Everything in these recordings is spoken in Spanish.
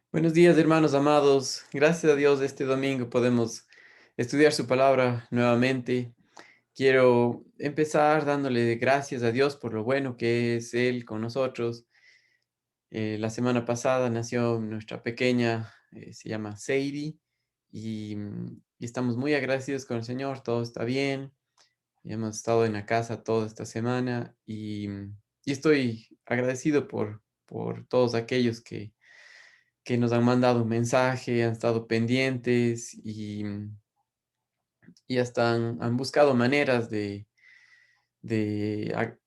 Buenos días, hermanos amados. Gracias a Dios, este domingo podemos estudiar su palabra nuevamente. Quiero empezar dándole gracias a Dios por lo bueno que es Él con nosotros. La semana pasada nació nuestra pequeña, se llama Sadie, y estamos muy agradecidos con el Señor. Todo está bien. Hemos estado en la casa toda esta semana y estoy agradecido por todos aquellos que nos han mandado un mensaje, han estado pendientes y hasta han buscado maneras de, a-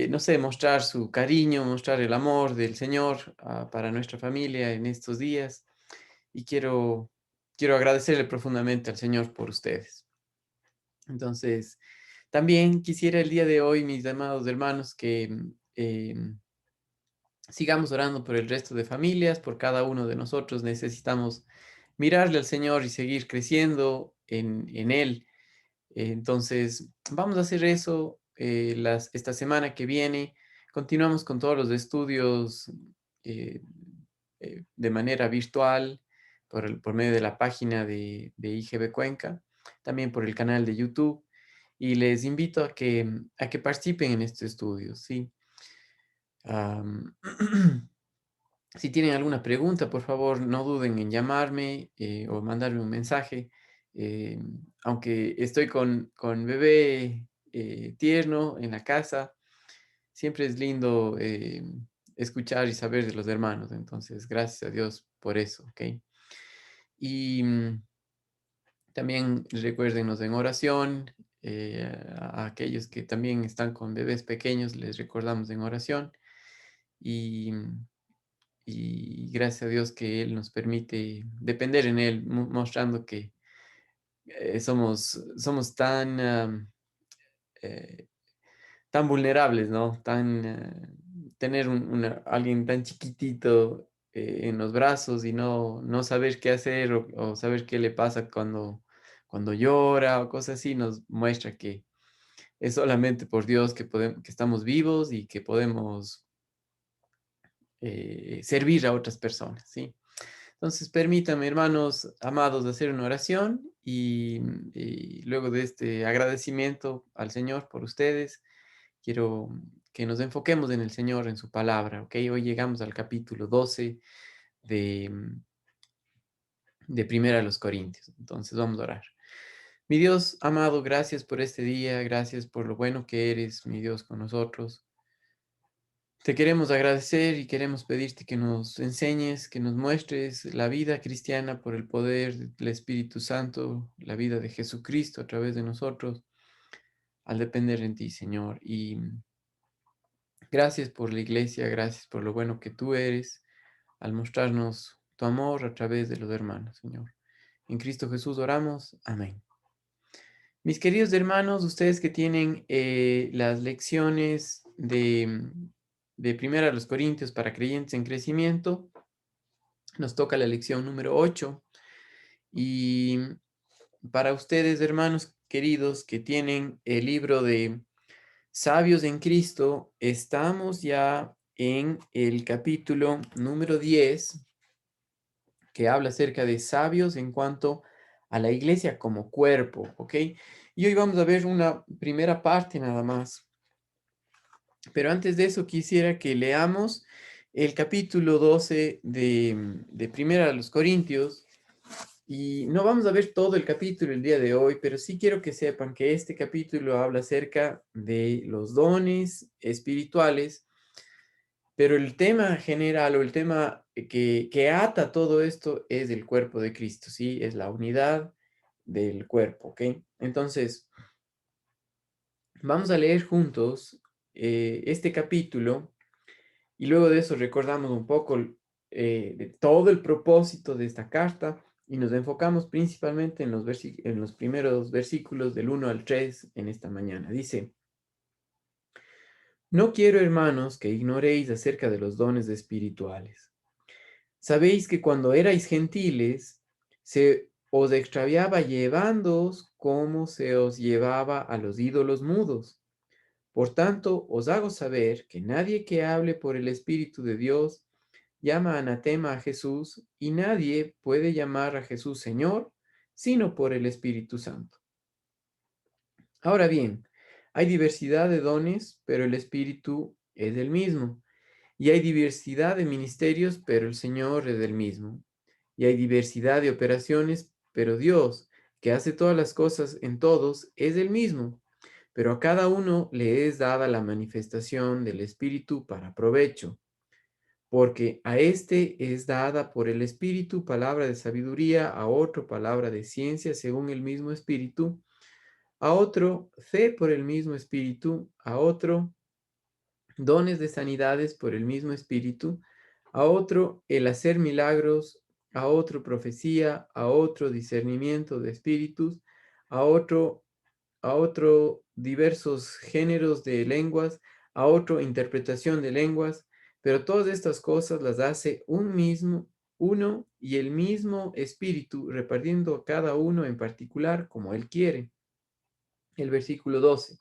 no sé, mostrar su cariño, mostrar el amor del Señor para nuestra familia en estos días. Y quiero agradecerle profundamente al Señor por ustedes. Entonces, también quisiera el día de hoy, mis amados hermanos, que sigamos orando por el resto de familias, por cada uno de nosotros. Necesitamos mirarle al Señor y seguir creciendo en Él. Entonces, vamos a hacer eso esta semana que viene. Continuamos con todos los estudios eh, de manera virtual por medio de la página de IGB Cuenca, también por el canal de YouTube. Y les invito a que participen en estos estudios, ¿sí? Am, Si tienen alguna pregunta, por favor, no duden en llamarme o mandarme un mensaje. Eh, Aunque estoy con bebé tierno en la casa, siempre es lindo escuchar y saber de los hermanos. Entonces, gracias a Dios por eso, ¿ok? Y también recuérdenos en oración. A aquellos que también están con bebés pequeños, les recordamos en oración. Y y gracias a Dios que Él nos permite depender en Él, mostrando que somos eh, tan vulnerables, ¿no? Tener alguien tan chiquitito en los brazos y no saber qué hacer o saber qué le pasa cuando llora o cosas así, nos muestra que es solamente por Dios que estamos vivos y que podemos servir a otras personas, ¿sí? Entonces, permítanme, hermanos amados, hacer una oración y luego de este agradecimiento al Señor por ustedes, quiero que nos enfoquemos en el Señor, en su palabra, ¿ok? Hoy llegamos al capítulo 12 de Primera a los Corintios. Entonces, vamos a orar. Mi Dios amado, gracias por este día, gracias por lo bueno que eres, mi Dios, con nosotros. Te queremos agradecer y queremos pedirte que nos enseñes, que nos muestres la vida cristiana por el poder del Espíritu Santo, la vida de Jesucristo a través de nosotros, al depender en ti, Señor. Y gracias por la iglesia, gracias por lo bueno que tú eres, al mostrarnos tu amor a través de los hermanos, Señor. En Cristo Jesús oramos. Amén. Mis queridos hermanos, ustedes que tienen las lecciones de Primera a los Corintios para creyentes en crecimiento, nos toca la lección número 8. Y para ustedes, hermanos queridos, que tienen el libro de Sabios en Cristo, estamos ya en el capítulo número 10, que habla acerca de sabios en cuanto a la iglesia como cuerpo, ¿ok? Y hoy vamos a ver una primera parte nada más. Pero antes de eso quisiera que leamos el capítulo 12 de Primera a los Corintios. Y no vamos a ver todo el capítulo el día de hoy, pero sí quiero que sepan que este capítulo habla acerca de los dones espirituales, pero el tema general o el tema que ata todo esto es el cuerpo de Cristo, ¿sí? Es la unidad del cuerpo, ¿ok? Entonces, vamos a leer juntos este capítulo y luego de eso recordamos un poco de todo el propósito de esta carta y nos enfocamos principalmente en los primeros versículos del 1 al 3 en esta mañana. Dice, no quiero, hermanos, que ignoréis acerca de los dones espirituales. Sabéis que cuando erais gentiles, se os extraviaba llevándoos como se os llevaba a los ídolos mudos. Por tanto, os hago saber que nadie que hable por el Espíritu de Dios llama anatema a Jesús y nadie puede llamar a Jesús Señor sino por el Espíritu Santo. Ahora bien, hay diversidad de dones, pero el Espíritu es el mismo. Y hay diversidad de ministerios, pero el Señor es el mismo. Y hay diversidad de operaciones, pero Dios, que hace todas las cosas en todos, es el mismo. Pero a cada uno le es dada la manifestación del Espíritu para provecho, porque a este es dada por el Espíritu palabra de sabiduría, a otro palabra de ciencia según el mismo Espíritu, a otro fe por el mismo Espíritu, a otro dones de sanidades por el mismo Espíritu, a otro el hacer milagros, a otro profecía, a otro discernimiento de espíritus, a otro, a otro diversos géneros de lenguas, a otro interpretación de lenguas, pero todas estas cosas las hace uno y el mismo Espíritu, repartiendo a cada uno en particular como Él quiere. El versículo 12.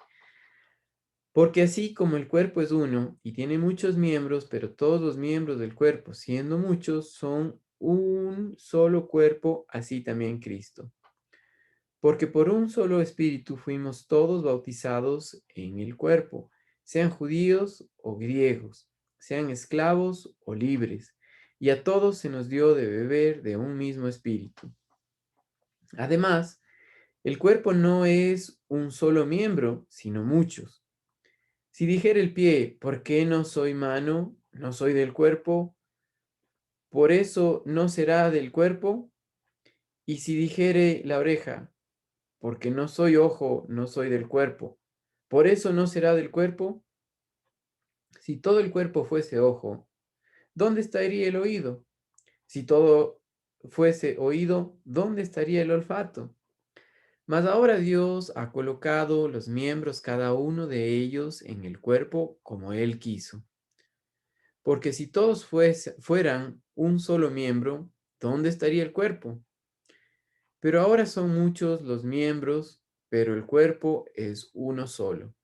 Porque así como el cuerpo es uno y tiene muchos miembros, pero todos los miembros del cuerpo, siendo muchos, son un solo cuerpo, así también Cristo. Porque por un solo espíritu fuimos todos bautizados en el cuerpo, sean judíos o griegos, sean esclavos o libres, y a todos se nos dio de beber de un mismo espíritu. Además, el cuerpo no es un solo miembro, sino muchos. Si dijera el pie, ¿por qué no soy mano? No soy del cuerpo, por eso no será del cuerpo. Y si dijere la oreja, porque no soy ojo, no soy del cuerpo, por eso no será del cuerpo. Si todo el cuerpo fuese ojo, ¿dónde estaría el oído? Si todo fuese oído, ¿dónde estaría el olfato? Mas ahora Dios ha colocado los miembros cada uno de ellos en el cuerpo como Él quiso. Porque si todos fueran un solo miembro, ¿dónde estaría el cuerpo? Pero ahora son muchos los miembros, pero el cuerpo es uno solo.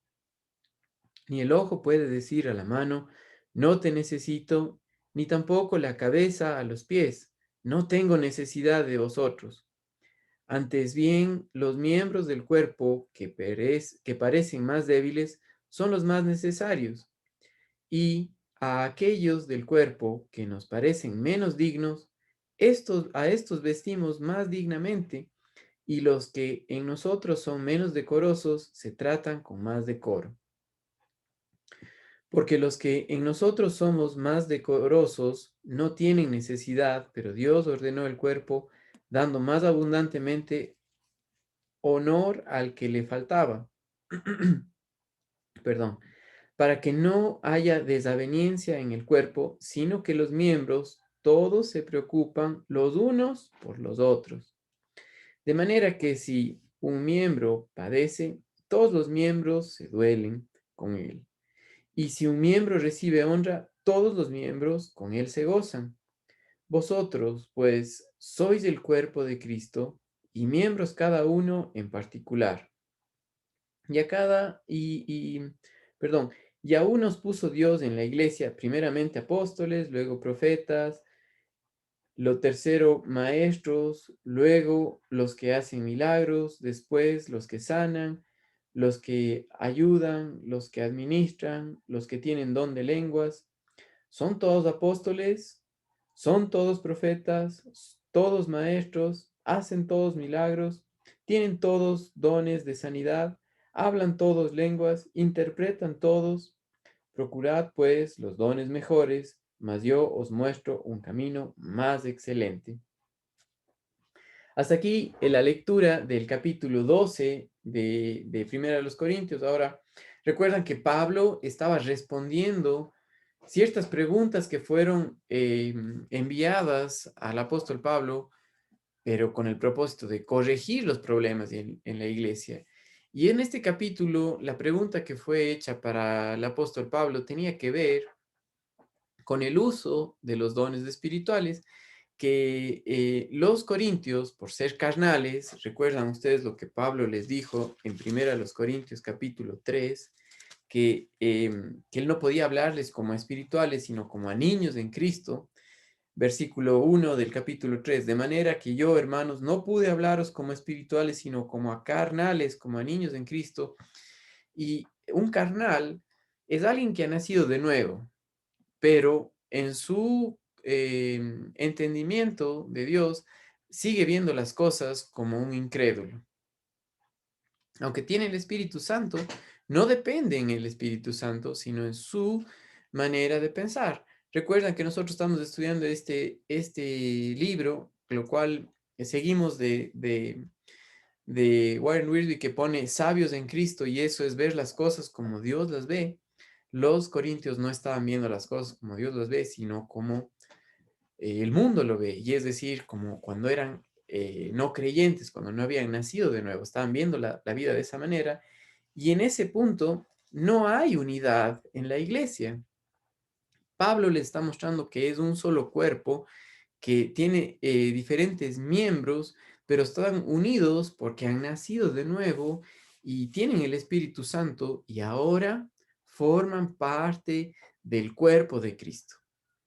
Ni el ojo puede decir a la mano, no te necesito, ni tampoco la cabeza a los pies, no tengo necesidad de vosotros. Antes bien, los miembros del cuerpo que parecen más débiles son los más necesarios. Y a aquellos del cuerpo que nos parecen menos dignos, a estos vestimos más dignamente, y los que en nosotros son menos decorosos se tratan con más decoro. Porque los que en nosotros somos más decorosos no tienen necesidad, pero Dios ordenó el cuerpo, dando más abundantemente honor al que le faltaba. Perdón, para que no haya desaveniencia en el cuerpo, sino que los miembros todos se preocupan los unos por los otros. De manera que si un miembro padece, todos los miembros se duelen con él. Y si un miembro recibe honra, todos los miembros con él se gozan. Vosotros, pues, sois el cuerpo de Cristo y miembros cada uno en particular. Y a cada, perdón, y a unos puso Dios en la iglesia, primeramente apóstoles, luego profetas, lo tercero maestros, luego los que hacen milagros, después los que sanan, los que ayudan, los que administran, los que tienen don de lenguas. ¿Son todos apóstoles? ¿Son todos profetas? ¿Todos maestros? ¿Hacen todos milagros? ¿Tienen todos dones de sanidad? ¿Hablan todos lenguas? ¿Interpretan todos? Procurad, pues, los dones mejores, mas yo os muestro un camino más excelente. Hasta aquí en la lectura del capítulo 12 de Primera de los Corintios. Ahora, recuerdan que Pablo estaba respondiendo ciertas preguntas que fueron enviadas al apóstol Pablo, pero con el propósito de corregir los problemas en la iglesia. Y en este capítulo, la pregunta que fue hecha para el apóstol Pablo tenía que ver con el uso de los dones espirituales que los corintios, por ser carnales, recuerdan ustedes lo que Pablo les dijo en primera los Corintios capítulo 3, que él no podía hablarles como a espirituales, sino como a niños en Cristo. versículo 1 del capítulo 3, de manera que yo, hermanos, no pude hablaros como espirituales, sino como a carnales, como a niños en Cristo. Y un carnal es alguien que ha nacido de nuevo, pero en su entendimiento de Dios sigue viendo las cosas como un incrédulo. Aunque tiene el Espíritu Santo, no depende en el Espíritu Santo, sino en su manera de pensar. Recuerdan que nosotros estamos estudiando este libro, lo cual seguimos de Warren Wiersbe, que pone sabios en Cristo, y eso es ver las cosas como Dios las ve. Los corintios no estaban viendo las cosas como Dios las ve, sino como el mundo lo ve, y es decir, como cuando eran no creyentes, cuando no habían nacido de nuevo, estaban viendo la vida de esa manera, y en ese punto no hay unidad en la iglesia. Pablo le está mostrando que es un solo cuerpo que tiene diferentes miembros, pero están unidos porque han nacido de nuevo y tienen el Espíritu Santo y ahora forman parte del cuerpo de Cristo.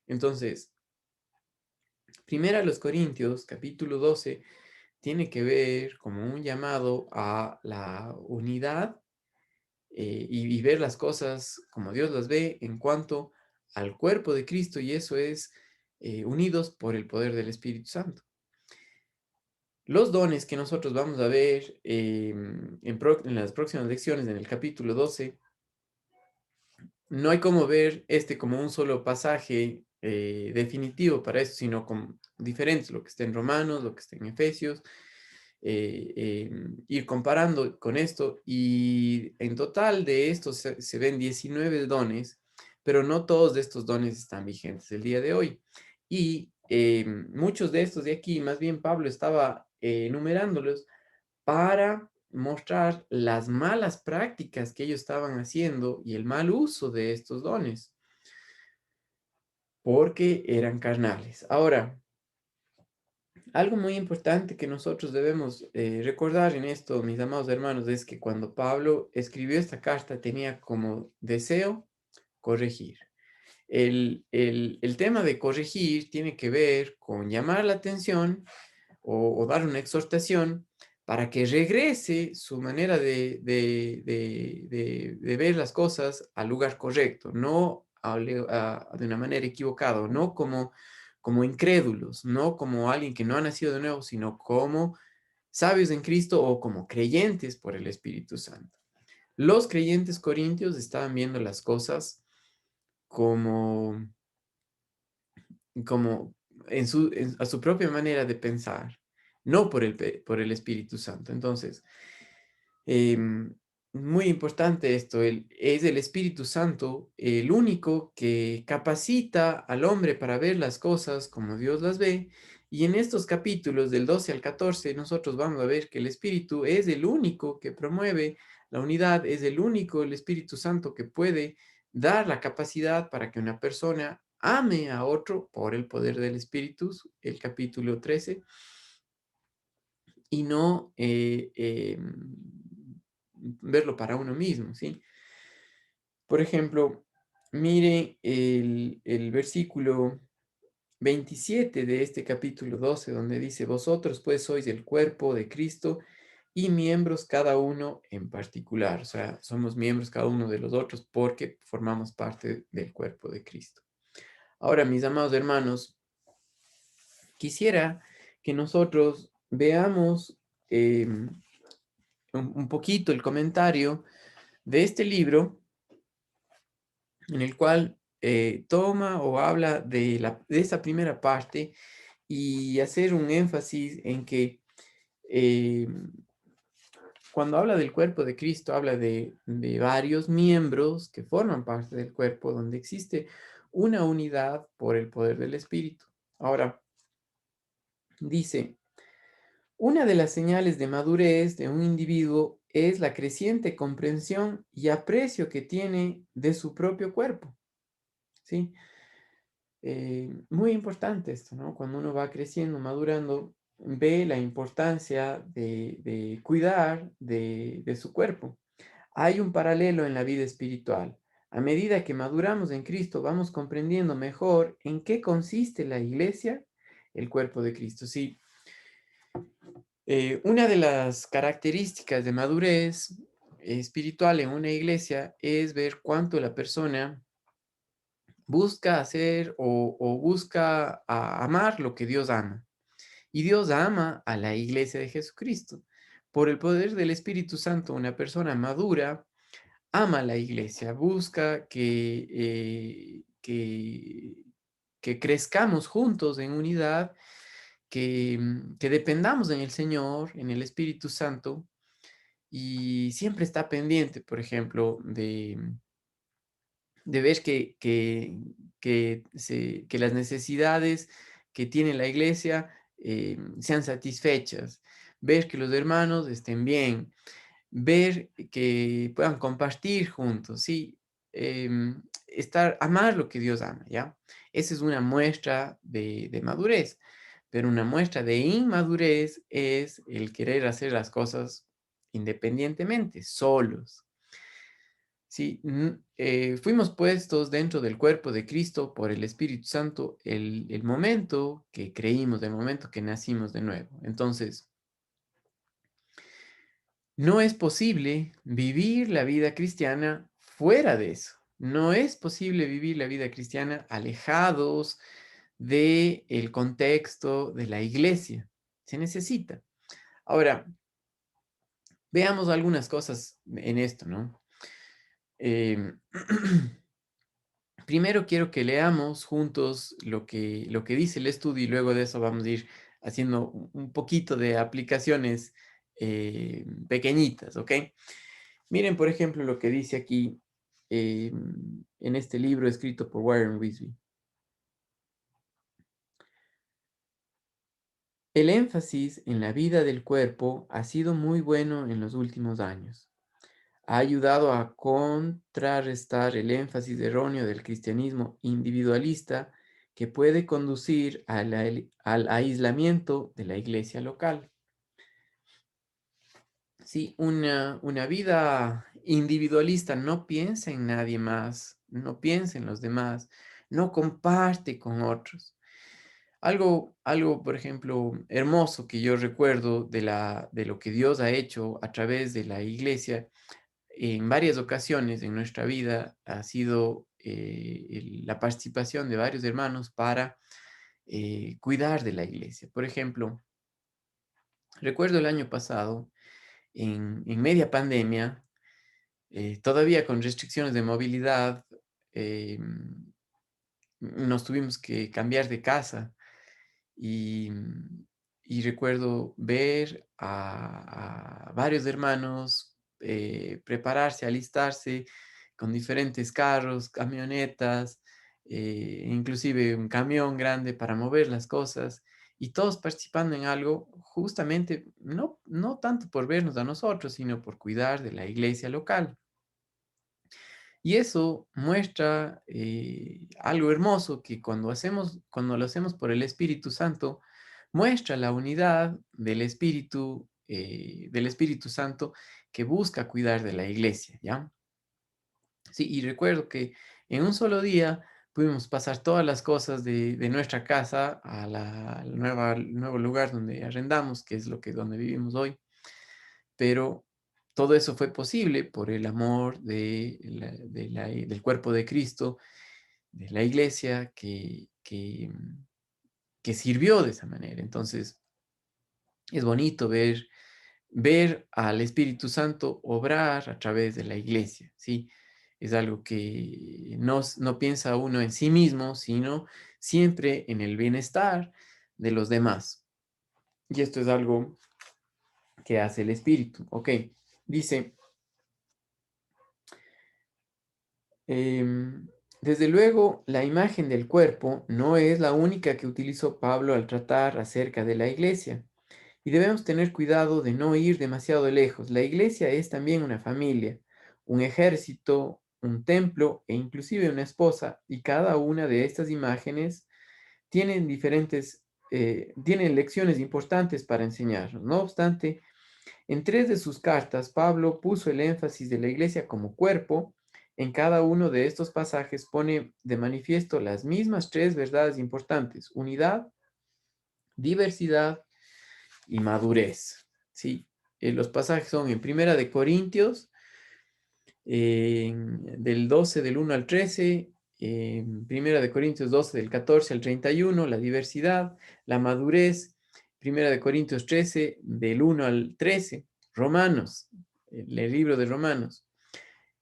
Entonces, primera a los Corintios, capítulo 12, tiene que ver como un llamado a la unidad y ver las cosas como Dios las ve en cuanto al cuerpo de Cristo, y eso es unidos por el poder del Espíritu Santo. Los dones que nosotros vamos a ver en las próximas lecciones, en el capítulo 12, no hay como ver este como un solo pasaje definitivo para eso, sino como diferentes, lo que está en Romanos, lo que está en Efesios, ir comparando con esto, y en total de estos se ven 19 dones, pero no todos de estos dones están vigentes el día de hoy. Y muchos de estos de aquí, más bien Pablo estaba enumerándolos para mostrar las malas prácticas que ellos estaban haciendo y el mal uso de estos dones, porque eran carnales. Ahora, algo muy importante que nosotros debemos recordar en esto, mis amados hermanos, es que cuando Pablo escribió esta carta tenía como deseo corregir. El tema de corregir tiene que ver con llamar la atención o dar una exhortación para que regrese su manera de ver las cosas al lugar correcto, no de una manera equivocada, no como incrédulos, no como alguien que no ha nacido de nuevo, sino como sabios en Cristo o como creyentes por el Espíritu Santo. Los creyentes corintios estaban viendo las cosas como como a su propia manera de pensar, no por el Espíritu Santo. Entonces, em, muy importante esto, es el Espíritu Santo el único que capacita al hombre para ver las cosas como Dios las ve. Y en estos capítulos del 12 al 14, nosotros vamos a ver que el Espíritu es el único que promueve la unidad, es el único, el Espíritu Santo, que puede dar la capacidad para que una persona ame a otro por el poder del Espíritu, el capítulo 13, y no verlo para uno mismo, ¿sí? Por ejemplo, mire el versículo 27 de este capítulo 12, donde dice, vosotros pues sois el cuerpo de Cristo y miembros cada uno en particular. O sea, somos miembros cada uno de los otros porque formamos parte del cuerpo de Cristo. Ahora, mis amados hermanos, quisiera que nosotros veamos un poquito el comentario de este libro, en el cual toma o habla de esa primera parte y hacer un énfasis en que eh, cuando habla del cuerpo de Cristo, habla de varios miembros que forman parte del cuerpo, donde existe una unidad por el poder del Espíritu. Ahora, dice, una de las señales de madurez de un individuo es la creciente comprensión y aprecio que tiene de su propio cuerpo, ¿sí? Muy importante esto, ¿no? Cuando uno va creciendo, madurando, ve la importancia de cuidar de su cuerpo. Hay un paralelo en la vida espiritual. A medida que maduramos en Cristo, vamos comprendiendo mejor en qué consiste la iglesia, el cuerpo de Cristo. Sí, una de las características de madurez espiritual en una iglesia es ver cuánto la persona busca hacer o busca amar lo que Dios ama. Y Dios ama a la iglesia de Jesucristo. Por el poder del Espíritu Santo, una persona madura ama a la iglesia, busca que crezcamos juntos en unidad, que dependamos en el Señor, en el Espíritu Santo, y siempre está pendiente, por ejemplo, de ver que las necesidades que tiene la iglesia sean satisfechas, ver que los hermanos estén bien, ver que puedan compartir juntos, ¿sí? Amar lo que Dios ama, ¿ya? Esa es una muestra de madurez, pero una muestra de inmadurez es el querer hacer las cosas independientemente, solos. Sí, fuimos puestos dentro del cuerpo de Cristo por el Espíritu Santo el momento que creímos, el momento que nacimos de nuevo. Entonces, no es posible vivir la vida cristiana fuera de eso. No es posible vivir la vida cristiana alejados del contexto de la iglesia. Se necesita. Ahora, veamos algunas cosas en esto, ¿no? Em, Primero quiero que leamos juntos lo que dice el estudio y luego de eso vamos a ir haciendo un poquito de aplicaciones pequeñitas, ¿ok? Miren, por ejemplo, lo que dice aquí en este libro escrito por Warren Wiersbe. El énfasis en la vida del cuerpo ha sido muy bueno en los últimos años. Ha ayudado a contrarrestar el énfasis erróneo del cristianismo individualista que puede conducir al aislamiento de la iglesia local. Sí, una vida individualista no piensa en nadie más, no piensa en los demás, no comparte con otros. Algo, por ejemplo, hermoso que yo recuerdo de lo que Dios ha hecho a través de la iglesia en varias ocasiones en nuestra vida ha sido la participación de varios hermanos para cuidar de la iglesia. Por ejemplo, recuerdo el año pasado, en media pandemia, todavía con restricciones de movilidad, eh, nos tuvimos que cambiar de casa y, y recuerdo ver a varios hermanos prepararse, alistarse con diferentes carros, camionetas, inclusive un camión grande para mover las cosas y todos participando en algo justamente no tanto por vernos a nosotros, sino por cuidar de la iglesia local. Y eso muestra algo hermoso que cuando lo hacemos por el Espíritu Santo, muestra la unidad del Espíritu Santo que busca cuidar de la iglesia, ¿ya? Sí, y recuerdo que en un solo día pudimos pasar todas las cosas de nuestra casa al nuevo lugar donde arrendamos, que es donde vivimos hoy, pero todo eso fue posible por el amor del cuerpo de Cristo, de la iglesia, que sirvió de esa manera. Entonces, es bonito ver al Espíritu Santo obrar a través de la iglesia, ¿sí? Es algo que no piensa uno en sí mismo, sino siempre en el bienestar de los demás. Y esto es algo que hace el Espíritu, ¿ok? Dice, Em, desde luego, la imagen del cuerpo no es la única que utilizó Pablo al tratar acerca de la iglesia, y debemos tener cuidado de no ir demasiado lejos. La iglesia es también una familia, un ejército, un templo e inclusive una esposa, y cada una de estas imágenes tienen lecciones importantes para enseñarnos. No obstante, en tres de sus cartas, Pablo puso el énfasis de la iglesia como cuerpo En cada uno de estos pasajes pone de manifiesto las mismas tres verdades importantes: unidad, diversidad y madurez. ¿Sí? Los pasajes son en Primera de Corintios, del 12 del 1 al 13, Primera de Corintios 12 del 14 al 31, la diversidad, la madurez, Primera de Corintios 13 del 1 al 13, Romanos, el libro de Romanos.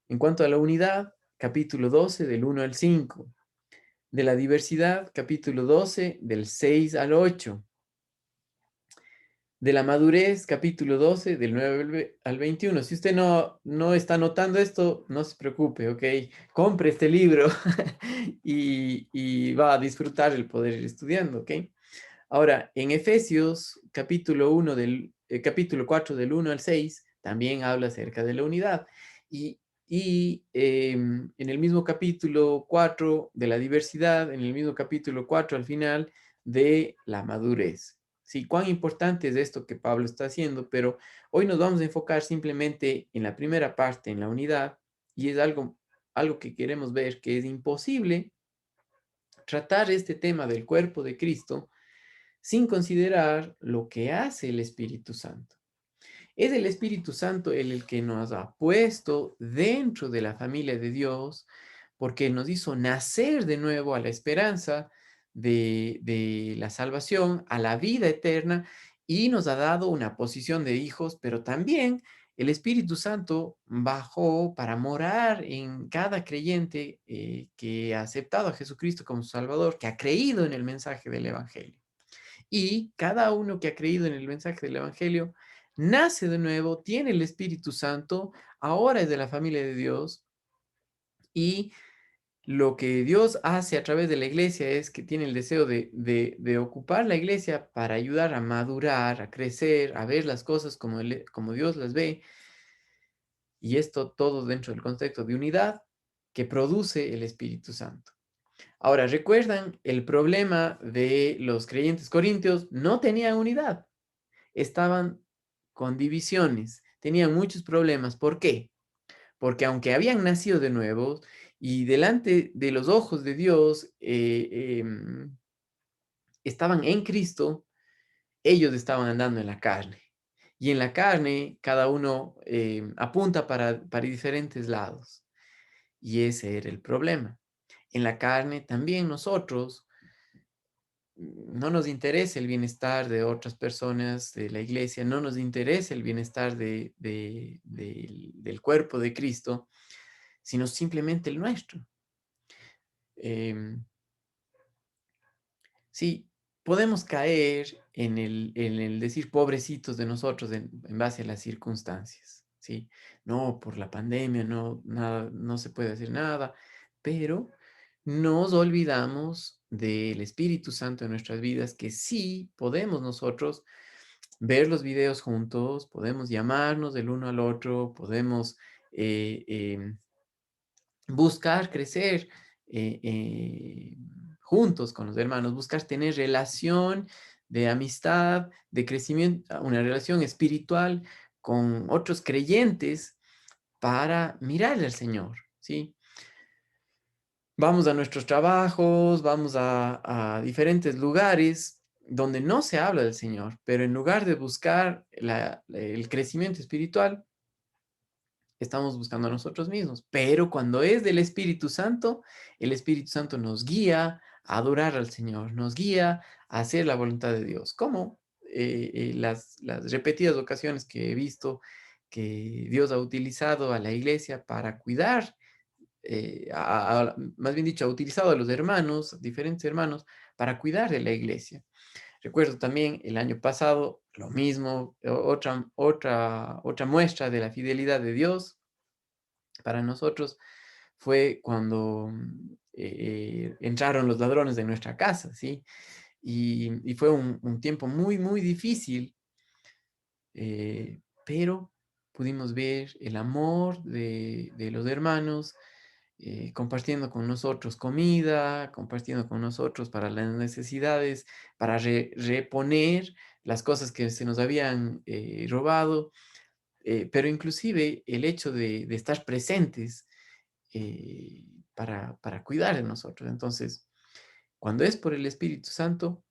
En cuanto a la unidad, capítulo 12 del 1 al 5, de la diversidad, capítulo 12 del 6 al 8, de la madurez, capítulo 12, del 9 al 21. Si usted no está notando esto, no se preocupe, ¿ok? Compre este libro y va a disfrutar el poder ir estudiando, ¿ok? Ahora, en Efesios, capítulo 4, del 1 al 6, también habla acerca de la unidad. En el mismo capítulo 4 de la diversidad, en el mismo capítulo 4 al final de la madurez. Sí, cuán importante es esto que Pablo está haciendo, pero hoy nos vamos a enfocar simplemente en la primera parte, en la unidad, y es algo que queremos ver, que es imposible tratar este tema del cuerpo de Cristo sin considerar lo que hace el Espíritu Santo. Es el Espíritu Santo el que nos ha puesto dentro de la familia de Dios, porque nos hizo nacer de nuevo a la esperanza de la salvación, a la vida eterna, y nos ha dado una posición de hijos, pero también el Espíritu Santo bajó para morar en cada creyente que ha aceptado a Jesucristo como su Salvador, que ha creído en el mensaje del Evangelio. Y cada uno que ha creído en el mensaje del Evangelio nace de nuevo, tiene el Espíritu Santo, ahora es de la familia de Dios, y lo que Dios hace a través de la iglesia es que tiene el deseo de ocupar la iglesia para ayudar a madurar, a crecer, a ver las cosas como Dios las ve, y esto todo dentro del contexto de unidad que produce el Espíritu Santo. Ahora, ¿recuerdan el problema de los creyentes corintios? No tenían unidad, estaban con divisiones, tenían muchos problemas. ¿Por qué? Porque aunque habían nacido de nuevo y delante de los ojos de Dios estaban en Cristo, ellos estaban andando en la carne. Y en la carne cada uno apunta para diferentes lados. Y ese era el problema. En la carne también nosotros no nos interesa el bienestar de otras personas de la iglesia, no nos interesa el bienestar del cuerpo de Cristo, sino simplemente el nuestro. Em, sí, podemos caer en el decir pobrecitos de nosotros en base a las circunstancias, ¿sí? No, por la pandemia, no, nada, no se puede hacer nada, pero nos olvidamos del Espíritu Santo en nuestras vidas, que sí podemos nosotros ver los videos juntos, podemos llamarnos del uno al otro, podemos eh, em, buscar crecer juntos con los hermanos, buscar tener relación de amistad, de crecimiento, una relación espiritual con otros creyentes para mirarle al Señor, ¿sí? Vamos a nuestros trabajos, vamos a diferentes lugares donde no se habla del Señor, pero en lugar de buscar el crecimiento espiritual, estamos buscando a nosotros mismos. Pero cuando es del Espíritu Santo, el Espíritu Santo nos guía a adorar al Señor, nos guía a hacer la voluntad de Dios. Como las repetidas ocasiones que he visto que Dios ha utilizado a la iglesia para cuidar, más bien dicho, ha utilizado a los hermanos, diferentes hermanos, para cuidar de la iglesia. Recuerdo también el año pasado lo mismo, otra muestra de la fidelidad de Dios para nosotros fue cuando entraron los ladrones de nuestra casa, ¿sí? Y fue un tiempo muy, muy difícil, pero pudimos ver el amor de los hermanos, compartiendo con nosotros comida, compartiendo con nosotros para las necesidades, para reponer las cosas que se nos habían robado, pero inclusive el hecho de estar presentes para cuidar de nosotros. Entonces, cuando es por el Espíritu Santo,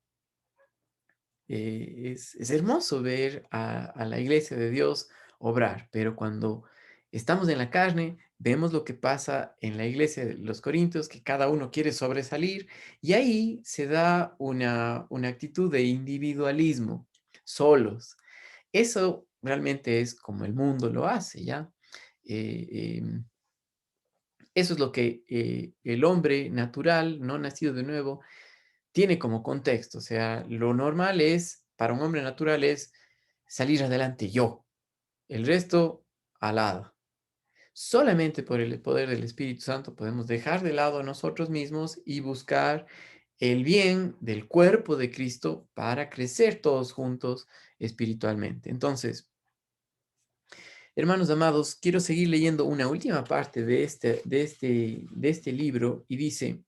es hermoso ver a la iglesia de Dios obrar, pero cuando estamos en la carne, vemos lo que pasa en la iglesia de los Corintios, que cada uno quiere sobresalir, y ahí se da una actitud de individualismo, solos. Eso realmente es como el mundo lo hace, ¿ya? Em, Eso es lo que el hombre natural, no nacido de nuevo, tiene como contexto. O sea, lo normal es, para un hombre natural, es salir adelante yo, el resto al lado. Solamente por el poder del Espíritu Santo podemos dejar de lado a nosotros mismos y buscar el bien del cuerpo de Cristo para crecer todos juntos espiritualmente. Entonces, hermanos amados, quiero seguir leyendo una última parte de este libro y dice,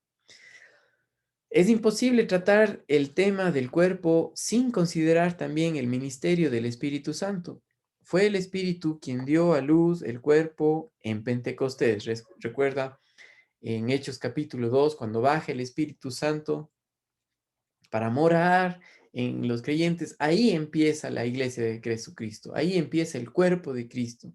es imposible tratar el tema del cuerpo sin considerar también el ministerio del Espíritu Santo. Fue el Espíritu quien dio a luz el cuerpo en Pentecostés. Recuerda en Hechos capítulo 2, cuando baja el Espíritu Santo para morar en los creyentes, ahí empieza la iglesia de Jesucristo, ahí empieza el cuerpo de Cristo.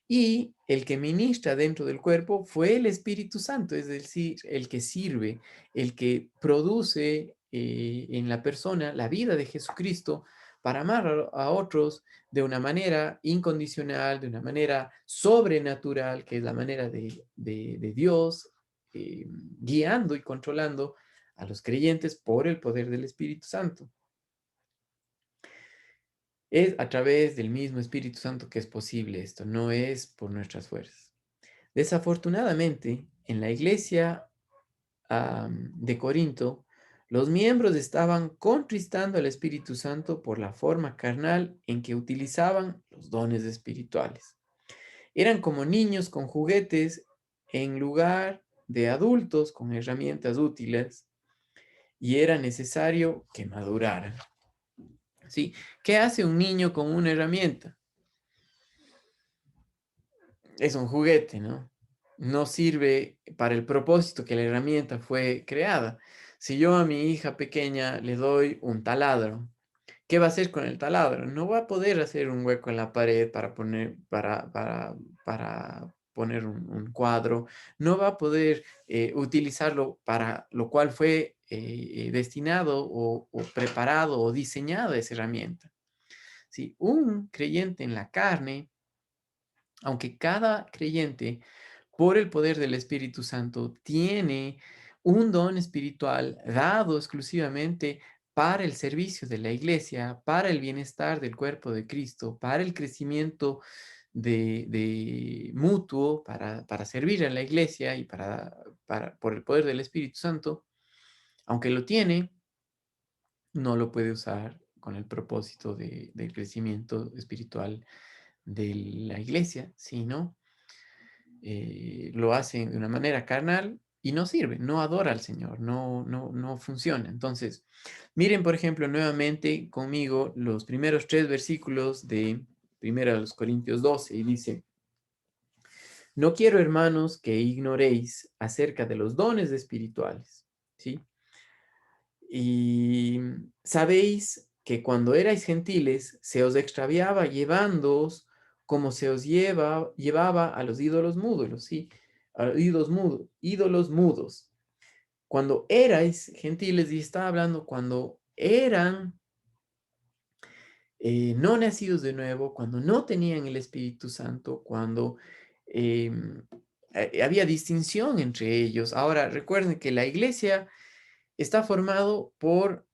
Y el que ministra dentro del cuerpo fue el Espíritu Santo, es decir, el que sirve, el que produce en la persona la vida de Jesucristo para amar a otros de una manera incondicional, de una manera sobrenatural, que es la manera de Dios, guiando y controlando a los creyentes por el poder del Espíritu Santo. Es a través del mismo Espíritu Santo que es posible esto, no es por nuestras fuerzas. Desafortunadamente, en la iglesia de Corinto, los miembros estaban contristando al Espíritu Santo por la forma carnal en que utilizaban los dones espirituales. Eran como niños con juguetes en lugar de adultos con herramientas útiles y era necesario que maduraran. ¿Sí? ¿Qué hace un niño con una herramienta? Es un juguete, ¿no? No sirve para el propósito que la herramienta fue creada. Si yo a mi hija pequeña le doy un taladro, ¿qué va a hacer con el taladro? No va a poder hacer un hueco en la pared para poner un cuadro, no va a poder utilizarlo para lo cual fue destinado o preparado o diseñado esa herramienta. ¿Sí? Un creyente en la carne, aunque cada creyente, por el poder del Espíritu Santo, tiene un don espiritual dado exclusivamente para el servicio de la iglesia, para el bienestar del cuerpo de Cristo, para el crecimiento de mutuo, para servir a la iglesia y por el poder del Espíritu Santo, aunque lo tiene, no lo puede usar con el propósito del crecimiento espiritual de la iglesia, sino lo hace de una manera carnal y no sirve, no adora al Señor, no funciona. Entonces, miren, por ejemplo, nuevamente conmigo los primeros 3 versículos de 1 Corintios 12 y dice, no quiero, hermanos, que ignoréis acerca de los dones espirituales, ¿sí? Y sabéis que cuando erais gentiles se os extraviaba llevándoos como se os llevaba a los ídolos mudos, ¿sí? A los ídolos mudos. Cuando erais gentiles, y está hablando cuando eran no nacidos de nuevo, cuando no tenían el Espíritu Santo, cuando había distinción entre ellos. Ahora, recuerden que la iglesia está formado por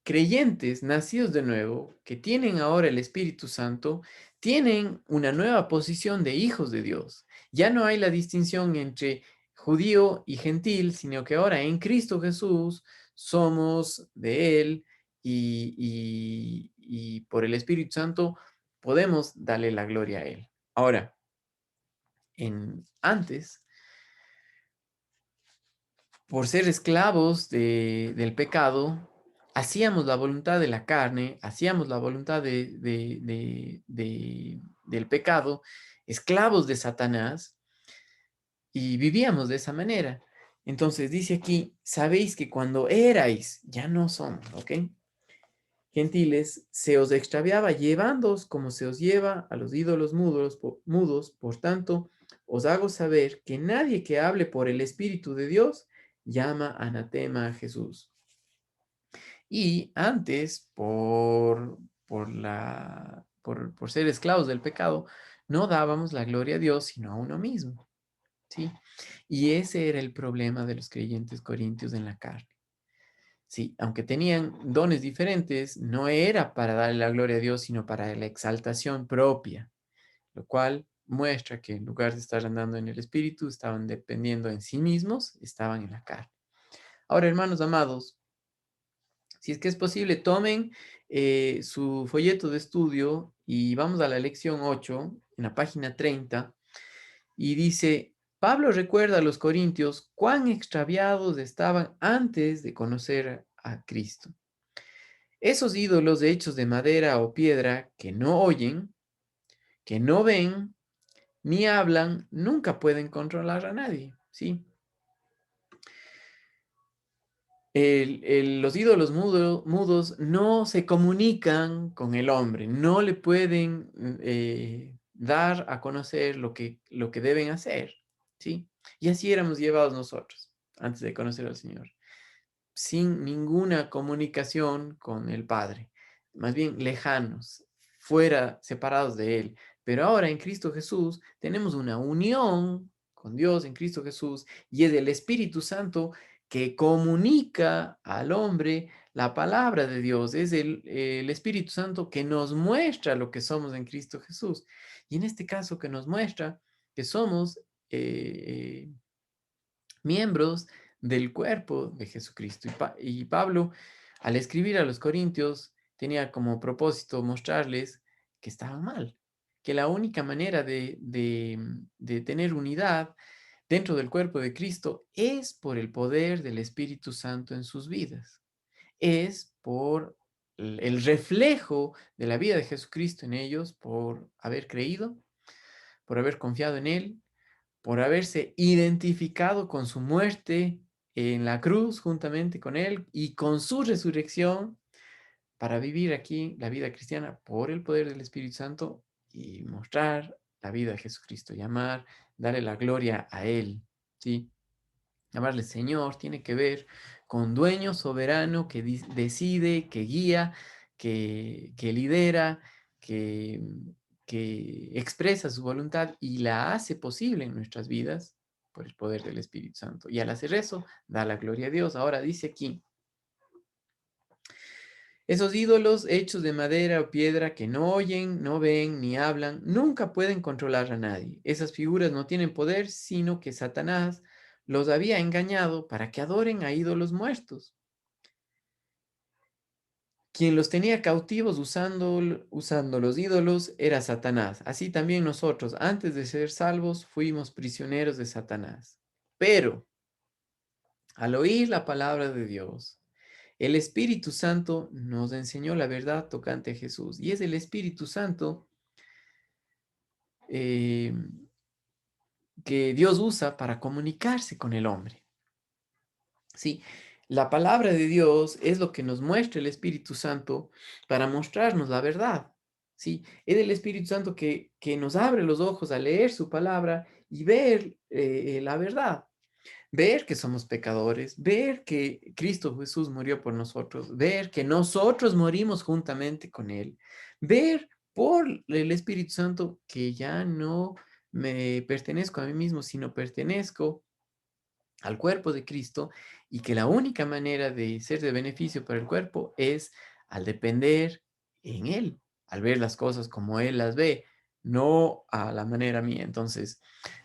creyentes nacidos de nuevo, que tienen ahora el Espíritu Santo, tienen una nueva posición de hijos de Dios. Ya no hay la distinción entre judío y gentil, sino que ahora en Cristo Jesús somos de Él y por el Espíritu Santo podemos darle la gloria a Él. Ahora, antes, por ser esclavos del pecado, hacíamos la voluntad de la carne, hacíamos la voluntad del pecado, esclavos de Satanás, y vivíamos de esa manera. Entonces dice aquí, sabéis que cuando erais, ya no somos, ¿ok? Gentiles, se os extraviaba llevándoos como se os lleva a los ídolos mudos, por tanto, os hago saber que nadie que hable por el Espíritu de Dios llama anatema a Jesús. Y antes, por ser esclavos del pecado, no dábamos la gloria a Dios, sino a uno mismo, ¿sí? Y ese era el problema de los creyentes corintios en la carne. Sí, aunque tenían dones diferentes, no era para darle la gloria a Dios, sino para la exaltación propia, lo cual muestra que en lugar de estar andando en el Espíritu, estaban dependiendo en sí mismos, estaban en la carne. Ahora, hermanos amados, si es que es posible, tomen su folleto de estudio y vamos a la lección 8, en la página 30, y dice, Pablo recuerda a los corintios cuán extraviados estaban antes de conocer a Cristo. Esos ídolos hechos de madera o piedra que no oyen, que no ven, ni hablan, nunca pueden controlar a nadie, ¿sí? Los ídolos mudos no se comunican con el hombre, no le pueden dar a conocer lo que deben hacer, ¿sí? Y así éramos llevados nosotros antes de conocer al Señor, sin ninguna comunicación con el Padre, más bien lejanos, fuera, separados de Él. Pero ahora en Cristo Jesús tenemos una unión con Dios en Cristo Jesús y es el Espíritu Santo que comunica al hombre la palabra de Dios. Es el Espíritu Santo que nos muestra lo que somos en Cristo Jesús. Y en este caso que nos muestra que somos miembros del cuerpo de Jesucristo. Y Pablo, al escribir a los Corintios, tenía como propósito mostrarles que estaban mal, que la única manera de tener unidad dentro del cuerpo de Cristo es por el poder del Espíritu Santo en sus vidas, es por el reflejo de la vida de Jesucristo en ellos, por haber creído, por haber confiado en Él, por haberse identificado con su muerte en la cruz juntamente con Él y con su resurrección para vivir aquí la vida cristiana por el poder del Espíritu Santo y mostrar la vida de Jesucristo, llamar, darle la gloria a Él, ¿sí? Llamarle Señor tiene que ver con dueño soberano que decide, que guía, que lidera, que, que expresa su voluntad y la hace posible en nuestras vidas por el poder del Espíritu Santo. Y al hacer eso, da la gloria a Dios. Ahora dice aquí, esos ídolos hechos de madera o piedra que no oyen, no ven, ni hablan, nunca pueden controlar a nadie. Esas figuras no tienen poder, sino que Satanás los había engañado para que adoren a ídolos muertos. Quien los tenía cautivos usando los ídolos era Satanás. Así también nosotros, antes de ser salvos, fuimos prisioneros de Satanás. Pero al oír la palabra de Dios, el Espíritu Santo nos enseñó la verdad tocante a Jesús. Y es el Espíritu Santo eh, que Dios usa para comunicarse con el hombre. Sí, la palabra de Dios es lo que nos muestra el Espíritu Santo para mostrarnos la verdad. Sí, es el Espíritu Santo que nos abre los ojos a leer su palabra y ver la verdad. Ver que somos pecadores, ver que Cristo Jesús murió por nosotros, ver que nosotros morimos juntamente con Él, ver por el Espíritu Santo que ya no me pertenezco a mí mismo, sino pertenezco al cuerpo de Cristo y que la única manera de ser de beneficio para el cuerpo es al depender en Él, al ver las cosas como Él las ve, no a la manera mía. Entonces,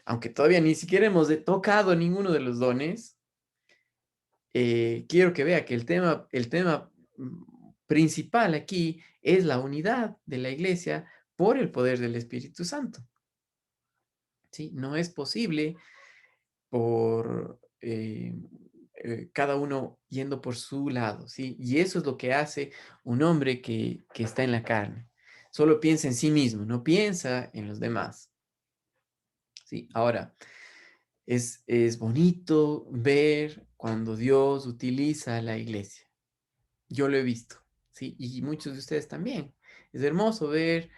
aunque todavía ni siquiera hemos tocado ninguno de los dones, quiero que vea que el tema principal aquí es la unidad de la iglesia por el poder del Espíritu Santo. ¿Sí? No es posible por cada uno yendo por su lado, ¿sí? Y eso es lo que hace un hombre que está en la carne. Solo piensa en sí mismo, no piensa en los demás, ¿sí? Ahora, Es bonito ver cuando Dios utiliza a la iglesia. Yo lo he visto, ¿sí? Y muchos de ustedes también. Es hermoso ver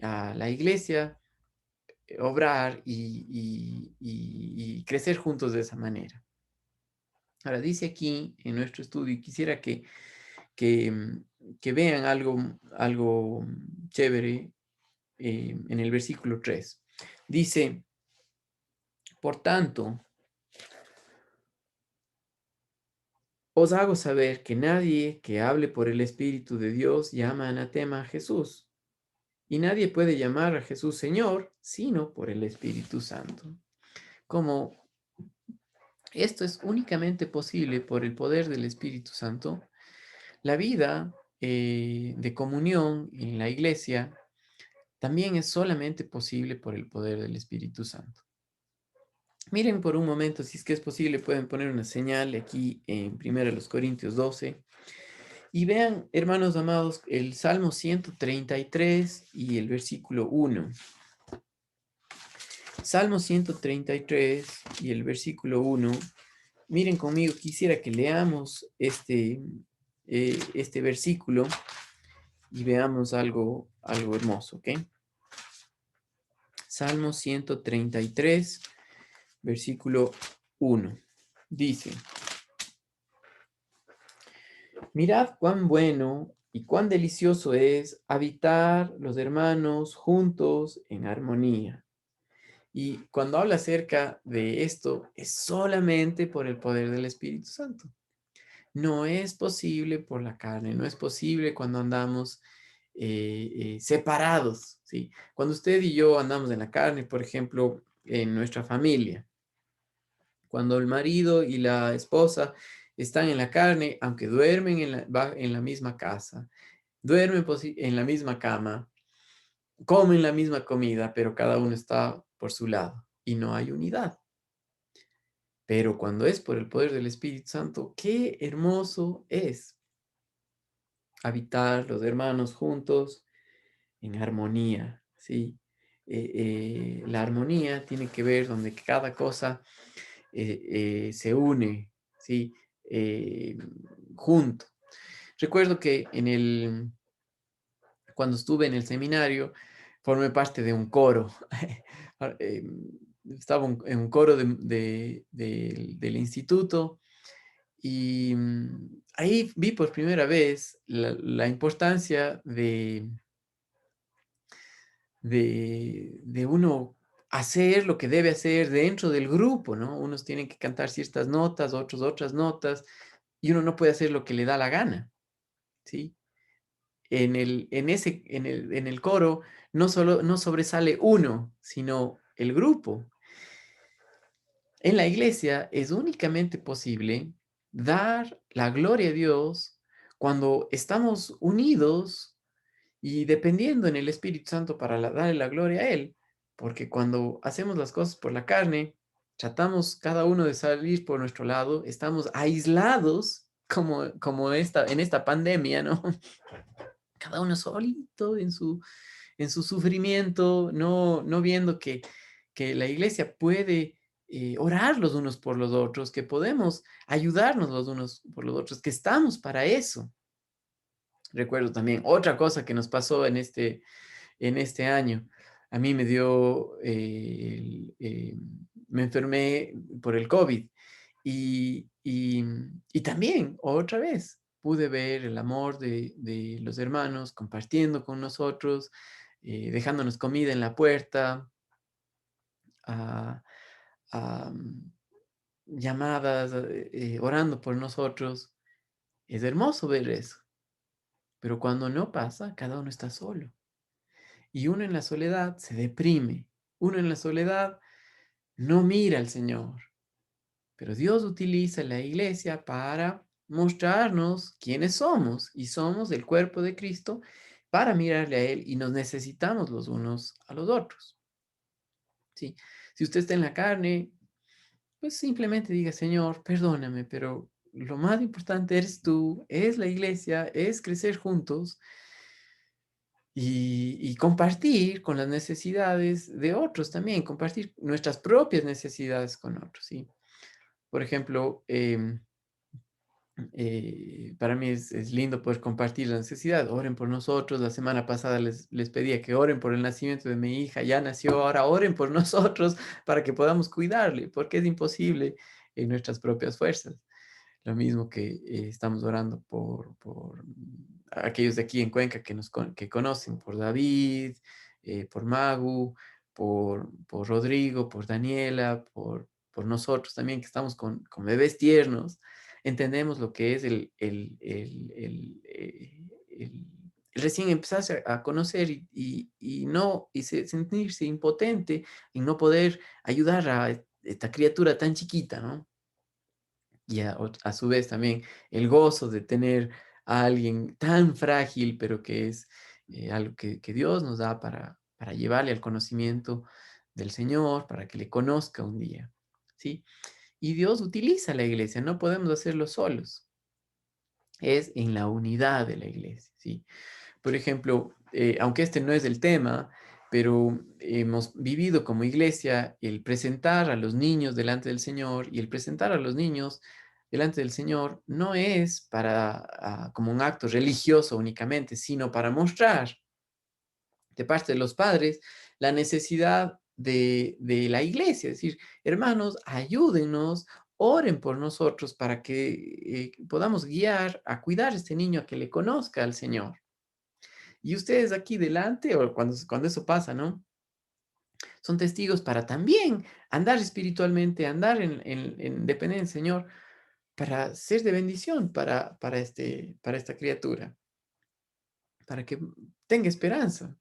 a la iglesia obrar y crecer juntos de esa manera. Ahora, dice aquí en nuestro estudio, y quisiera que vean algo chévere en el versículo 3. Dice, por tanto, os hago saber que nadie que hable por el Espíritu de Dios llama anatema a Jesús, y nadie puede llamar a Jesús Señor, sino por el Espíritu Santo. Como esto es únicamente posible por el poder del Espíritu Santo, la vida de comunión en la iglesia también es solamente posible por el poder del Espíritu Santo. Miren por un momento, si es que es posible, pueden poner una señal aquí en 1 Corintios 12 y vean, hermanos amados, el Salmo 133 y el versículo 1. Salmo 133 y el versículo 1. Miren conmigo, quisiera que leamos este versículo y veamos algo hermoso, ¿ok? Salmo 133, versículo 1. Dice, mirad cuán bueno y cuán delicioso es habitar los hermanos juntos en armonía. Y cuando habla acerca de esto, es solamente por el poder del Espíritu Santo. No es posible por la carne, no es posible cuando andamos separados, ¿sí? Cuando usted y yo andamos en la carne, por ejemplo, en nuestra familia, cuando el marido y la esposa están en la carne, aunque duermen en la misma casa, duermen en la misma cama, comen la misma comida, pero cada uno está por su lado y no hay unidad. Pero cuando es por el poder del Espíritu Santo, qué hermoso es habitar los hermanos juntos en armonía, ¿sí? La armonía tiene que ver donde cada cosa se une, ¿sí? Eh, junto. Recuerdo que cuando estuve en el seminario, formé parte de un coro. Estaba en un coro del instituto y ahí vi por primera vez la importancia de uno hacer lo que debe hacer dentro del grupo, ¿no? Unos tienen que cantar ciertas notas, otros otras notas, y uno no puede hacer lo que le da la gana, ¿sí? En el coro no sobresale uno, sino el grupo. En la iglesia es únicamente posible dar la gloria a Dios cuando estamos unidos y dependiendo en el Espíritu Santo para darle la gloria a Él, porque cuando hacemos las cosas por la carne, tratamos cada uno de salir por nuestro lado, estamos aislados como en esta pandemia, ¿no? Cada uno solito en su sufrimiento, no viendo que la iglesia puede orar los unos por los otros, que podemos ayudarnos los unos por los otros, que estamos para eso. Recuerdo también otra cosa que nos pasó en este año. A mí me enfermé por el COVID y también otra vez pude ver el amor de los hermanos compartiendo con nosotros, dejándonos comida en la puerta, ah, ah, llamadas, orando por nosotros. Es hermoso ver eso, pero cuando no pasa, cada uno está solo. Y uno en la soledad se deprime. Uno en la soledad no mira al Señor. Pero Dios utiliza la iglesia para mostrarnos quiénes somos. Y somos el cuerpo de Cristo para mirarle a Él y nos necesitamos los unos a los otros. ¿Sí? Si usted está en la carne, pues simplemente diga, Señor, perdóname, pero lo más importante eres tú, es la iglesia, es crecer juntos. y compartir con las necesidades de otros también, compartir nuestras propias necesidades con otros, ¿sí? Por ejemplo, para mí es lindo poder compartir la necesidad. Oren por nosotros. La semana pasada les pedía que oren por el nacimiento de mi hija. Ya nació, ahora oren por nosotros para que podamos cuidarle, porque es imposible en nuestras propias fuerzas. Lo mismo que estamos orando por aquellos de aquí en Cuenca que conocen, por David, por Magu, por Rodrigo, por Daniela, por nosotros también que estamos con bebés tiernos. Entendemos lo que es el recién empezarse a conocer y sentirse impotente y no poder ayudar a esta criatura tan chiquita, ¿no? Y a su vez también el gozo de tener a alguien tan frágil, pero que es algo que Dios nos da para llevarle al conocimiento del Señor, para que le conozca un día, ¿sí? Y Dios utiliza la iglesia, no podemos hacerlo solos, es en la unidad de la iglesia, ¿sí? Por ejemplo, aunque este no es el tema, pero hemos vivido como iglesia el presentar a los niños delante del Señor, y el presentar a los niños delante del Señor no es como un acto religioso únicamente, sino para mostrar de parte de los padres la necesidad de la iglesia. Es decir, hermanos, ayúdenos, oren por nosotros para que podamos guiar a cuidar a este niño, a que le conozca al Señor. Y ustedes aquí delante, o cuando eso pasa, ¿no? Son testigos para también andar espiritualmente, andar en dependencia del Señor, para ser de bendición para esta criatura, para que tenga esperanza,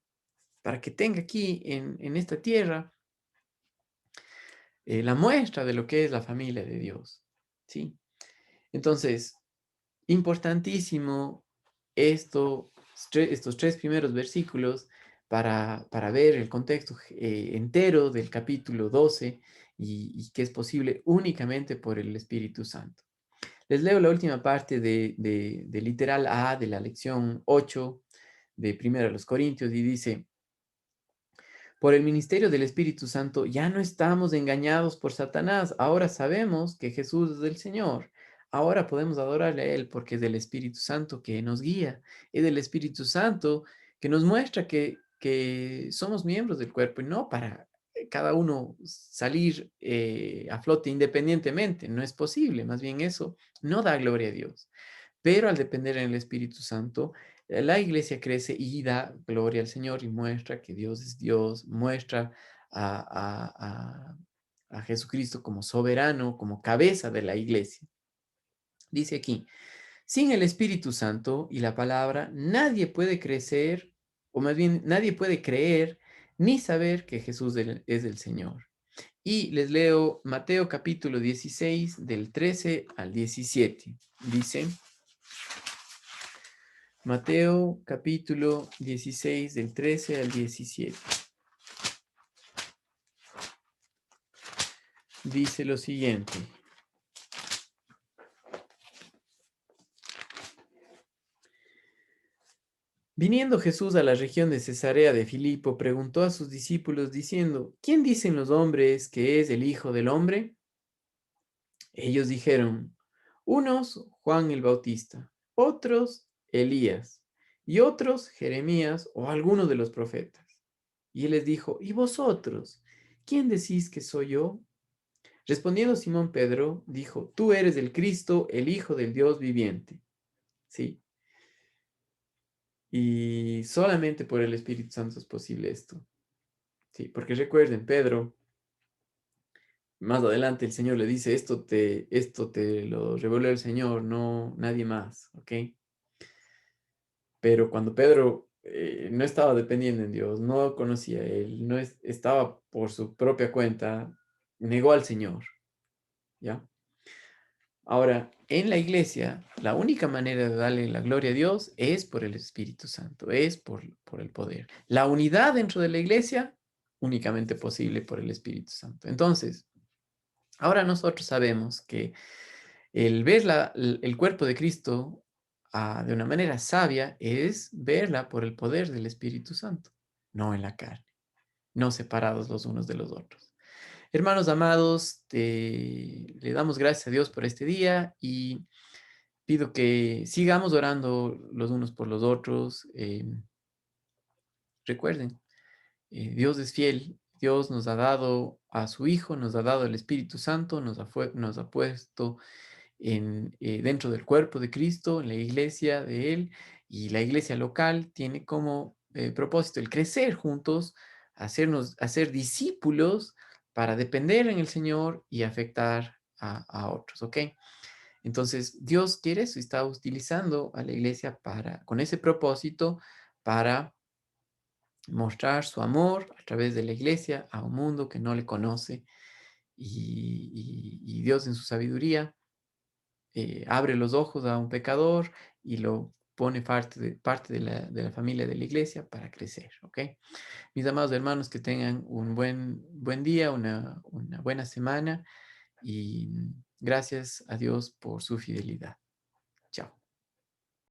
para que tenga aquí en esta tierra la muestra de lo que es la familia de Dios, ¿sí? Entonces, importantísimo estos tres primeros versículos para ver el contexto entero del capítulo 12 y que es posible únicamente por el Espíritu Santo. Les leo la última parte de literal A de la lección 8 de 1 Corintios y dice: por el ministerio del Espíritu Santo ya no estamos engañados por Satanás. Ahora sabemos que Jesús es el Señor. Ahora podemos adorarle a Él porque es del Espíritu Santo que nos guía. Es del Espíritu Santo que nos muestra que somos miembros del cuerpo y no para cada uno salir a flote independientemente. No es posible. Más bien eso no da gloria a Dios. Pero al depender en el Espíritu Santo, la iglesia crece y da gloria al Señor y muestra que Dios es Dios, muestra a Jesucristo como soberano, como cabeza de la iglesia. Dice aquí: sin el Espíritu Santo y la palabra, nadie puede crecer, o más bien nadie puede creer ni saber que Jesús es el Señor. Y les leo Mateo capítulo 16 del 13 al 17. Dice: Mateo capítulo 16 del 13 al 17. Dice lo siguiente: viniendo Jesús a la región de Cesarea de Filipo, preguntó a sus discípulos diciendo: ¿quién dicen los hombres que es el Hijo del Hombre? Ellos dijeron: unos Juan el Bautista, otros Elías, y otros Jeremías o alguno de los profetas. Y él les dijo: ¿y vosotros? ¿Quién decís que soy yo? Respondiendo Simón Pedro, dijo: tú eres el Cristo, el Hijo del Dios viviente. Sí, y solamente por el Espíritu Santo es posible esto. Sí, porque recuerden, Pedro, más adelante el Señor le dice: esto te lo reveló el Señor, no nadie más, ¿ok? Pero cuando Pedro no estaba dependiendo en Dios, no conocía a Él, no estaba por su propia cuenta, negó al Señor, ¿ya? Ahora, en la iglesia, la única manera de darle la gloria a Dios es por el Espíritu Santo, es por el poder. La unidad dentro de la iglesia, únicamente posible por el Espíritu Santo. Entonces, ahora nosotros sabemos que el ver el cuerpo de Cristo de una manera sabia es verla por el poder del Espíritu Santo, no en la carne, no separados los unos de los otros. Hermanos amados, le damos gracias a Dios por este día y pido que sigamos orando los unos por los otros. Recuerden, Dios es fiel. Dios nos ha dado a su Hijo, nos ha dado el Espíritu Santo, nos ha puesto dentro del cuerpo de Cristo, en la iglesia de Él, y la iglesia local tiene como propósito el crecer juntos, hacer discípulos para depender en el Señor y afectar a otros, ¿ok? Entonces, Dios quiere eso y está utilizando a la iglesia con ese propósito para mostrar su amor a través de la iglesia a un mundo que no le conoce y Dios en su sabiduría abre los ojos a un pecador y lo pone parte de la familia de la iglesia para crecer, ¿ok? Mis amados hermanos, que tengan un buen día, una buena semana y gracias a Dios por su fidelidad.